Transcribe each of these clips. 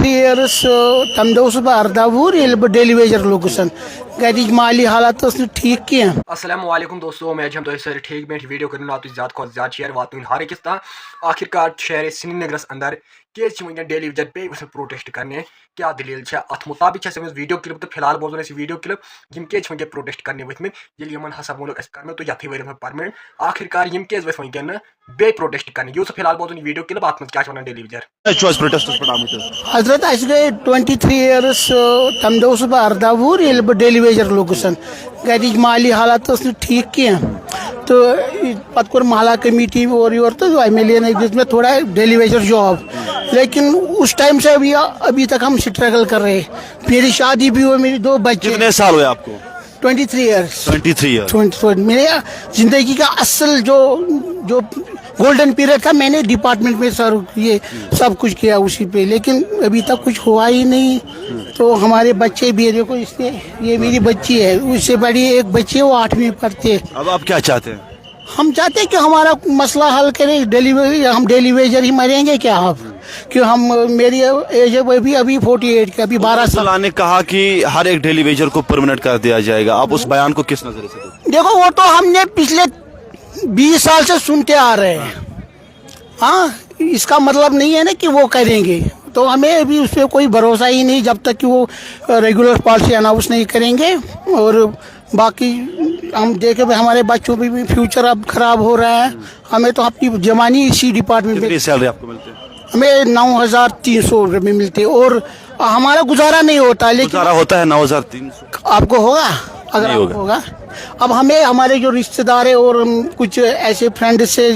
23 years tam dose ba arda wur yel ba daily wager lokusan gadi mali halat us ठीक किया। अस्सलाम वालेकुम दोस्तों, मैं हम तो सारे ठीक में वीडियो करना तो ज़्यादा को ज़्यादा शेयर वात हर अकिस तान आखिरकार शहर श्रीनगरस अंदर क्या वन डेली वजह पे प्रोटेस्ट करने क्या दलील अत मुताबिक वीडियो क्लिप तो फिलहाल बोल वीडियो क्लिप यम क्या प्रोटेस्ट करने वथमित ये हसा वो कर तो ये वर परमानेंट आखिरकार यम क्या वन बे प्रोटेस्ट करने ये फिलहाल बोल वीडियो क्लिप अत क्या वन डेली वजह हजरत अस गए 23 years तम दस बह अर्दा वुर ये डेली वेजर लोगसन गरी माली हालात ठीक किया तो पत कोर महला कमेटी और योर तो MLA ने जिसमें थोड़ा डेली वेजर जॉब, लेकिन उस टाइम से अभी तक हम स्ट्रगल कर रहे हैं। मेरी शादी भी हुई, मेरी 2 बच्चे। कितने साल हुए आपको? 23 years। 23 years। मेरे जिंदगी का असल जो गोल्डन पीरियड था, मैंने डिपार्टमेंट में सर ये सब कुछ किया उसी पे, लेकिन अभी तक कुछ हुआ ही नहीं। तो हमारे बच्चे भी देखो, इसने ये मेरी बच्ची है, उससे बड़ी एक बच्ची है, वो 8वीं में पढ़ती है। अब आप क्या चाहते हैं? हम चाहते हैं कि हमारा मसला हल करें। हम डेली वेजर ही मरेंगे क्या आप? कि हम मेरी एज है अभी 48 की, अभी 12 साल। ने कहा कि हर एक डेली वेजर को परमानेंट कर दिया जाएगा, आप उस बयान को किस नजर से देखो, वो तो हमने पिछले 20 साल से सुनते आ रहे हैं। हाँ, इसका मतलब नहीं है ना कि वो करेंगे, तो हमें अभी उस पर कोई भरोसा ही नहीं जब तक कि वो रेगुलर पॉलिसी अनाउंस नहीं करेंगे। और बाकी हम देखे हमारे बच्चों पे भी फ्यूचर अब खराब हो रहा है। हमें तो अपनी जवानी इसी डिपार्टमेंट में सैलरी आपको मिलती है? हमें 9,300 रुपये मिलते और हमारा गुजारा नहीं होता। लेकिन गुजारा होता है 9,300? आपको होगा अगर आपको होगा। अब हमें हमारे जो रिश्तेदार है और कुछ ऐसे फ्रेंड से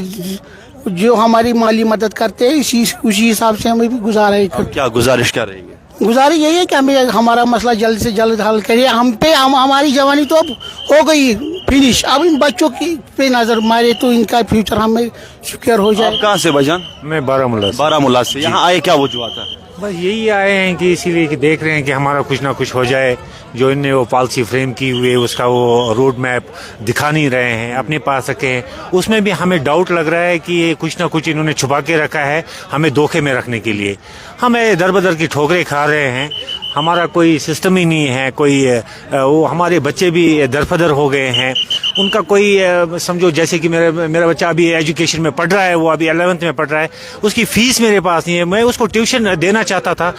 जो हमारी माली मदद करते हैं, उसी हिसाब से हमें भी गुजारा ही करते। क्या गुजारिश क्या रहेगी? गुजारिश यही है कि हमें हमारा मसला जल्द से जल्द हल करिए। हमारी जवानी तो अब हो गई फिनिश, अब इन बच्चों की पे नजर मारे तो इनका फ्यूचर हमें सिक्योर हो जाए। कहाँ से भाईजान? मैं बारामूला से। यहाँ आए क्या वजूहत है? बस यही आए हैं कि इसीलिए कि देख रहे हैं कि हमारा कुछ ना कुछ हो जाए। जो इनने वो पॉलिसी फ्रेम की हुई है उसका वो रोड मैप दिखा नहीं रहे हैं, अपने पास रखे हैं। उसमें भी हमें डाउट लग रहा है कि ये कुछ ना कुछ इन्होंने छुपा के रखा है हमें धोखे में रखने के लिए। हमें दर बदर की ठोकरें खा रहे हैं, हमारा कोई सिस्टम ही नहीं है। कोई वो हमारे बच्चे भी दरफदर हो गए हैं, उनका कोई समझो जैसे कि मेरा बच्चा अभी एजुकेशन में पढ़ रहा है, वो अभी 11th में पढ़ रहा है, उसकी फीस मेरे पास नहीं है। मैं उसको ट्यूशन देना चाहता था।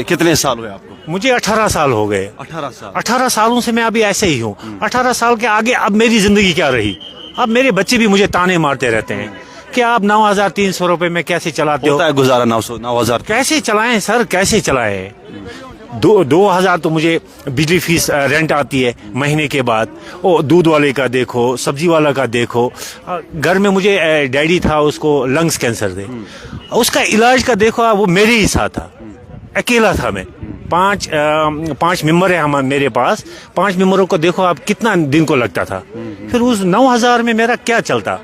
कितने साल हुए आपको? मुझे 18 साल हो गए। 18 सालों से मैं अभी ऐसे ही हूँ। 18 साल के आगे अब मेरी जिंदगी क्या रही? अब मेरे बच्चे भी मुझे ताने मारते रहते हैं कि आप 9,300 रुपए में कैसे चलाते हो? गुजारा 9,000 कैसे चलाएं सर, कैसे चलाएं? 2,000 तो मुझे बिजली फीस रेंट आती है महीने के बाद। ओ दूध वाले का देखो, सब्जी वाला का देखो। घर में मुझे डैडी था, उसको लंग्स कैंसर थे, उसका इलाज का देखो, वो मेरे ही साथ था, अकेला था मैं। 5 मेंबर है हम मेरे पास। 5 मेंबरों को देखो आप कितना दिन को लगता था। फिर उस 9,000 में मेरा क्या चलता?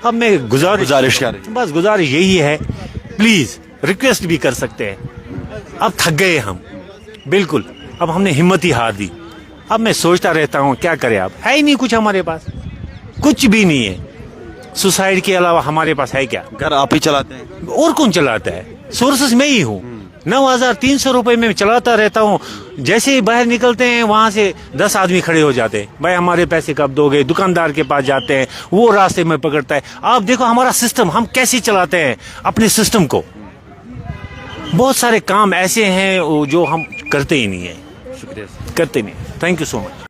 अब मैं गुजारिश क्या रही? बस गुजारिश यही है, प्लीज रिक्वेस्ट भी कर सकते हैं, अब थक गए हम बिल्कुल। अब हमने हिम्मत ही हार दी। अब मैं सोचता रहता हूँ क्या करें, अब है ही नहीं कुछ हमारे पास, कुछ भी नहीं है। सुसाइड के अलावा हमारे पास है क्या? घर आप ही चलाते हैं? और कौन चलाता है? सोर्सेस में ही हूँ। 9,300 रुपए में चलाता रहता हूँ। जैसे ही बाहर निकलते हैं वहां से 10 आदमी खड़े हो जाते हैं, भाई हमारे पैसे कब दोगे? दुकानदार के पास जाते हैं, वो रास्ते में पकड़ता है। आप देखो हमारा सिस्टम, हम कैसे चलाते हैं अपने सिस्टम को। बहुत सारे काम ऐसे हैं जो हम करते ही नहीं है। शुक्रिया, करते नहीं। Thank you so much.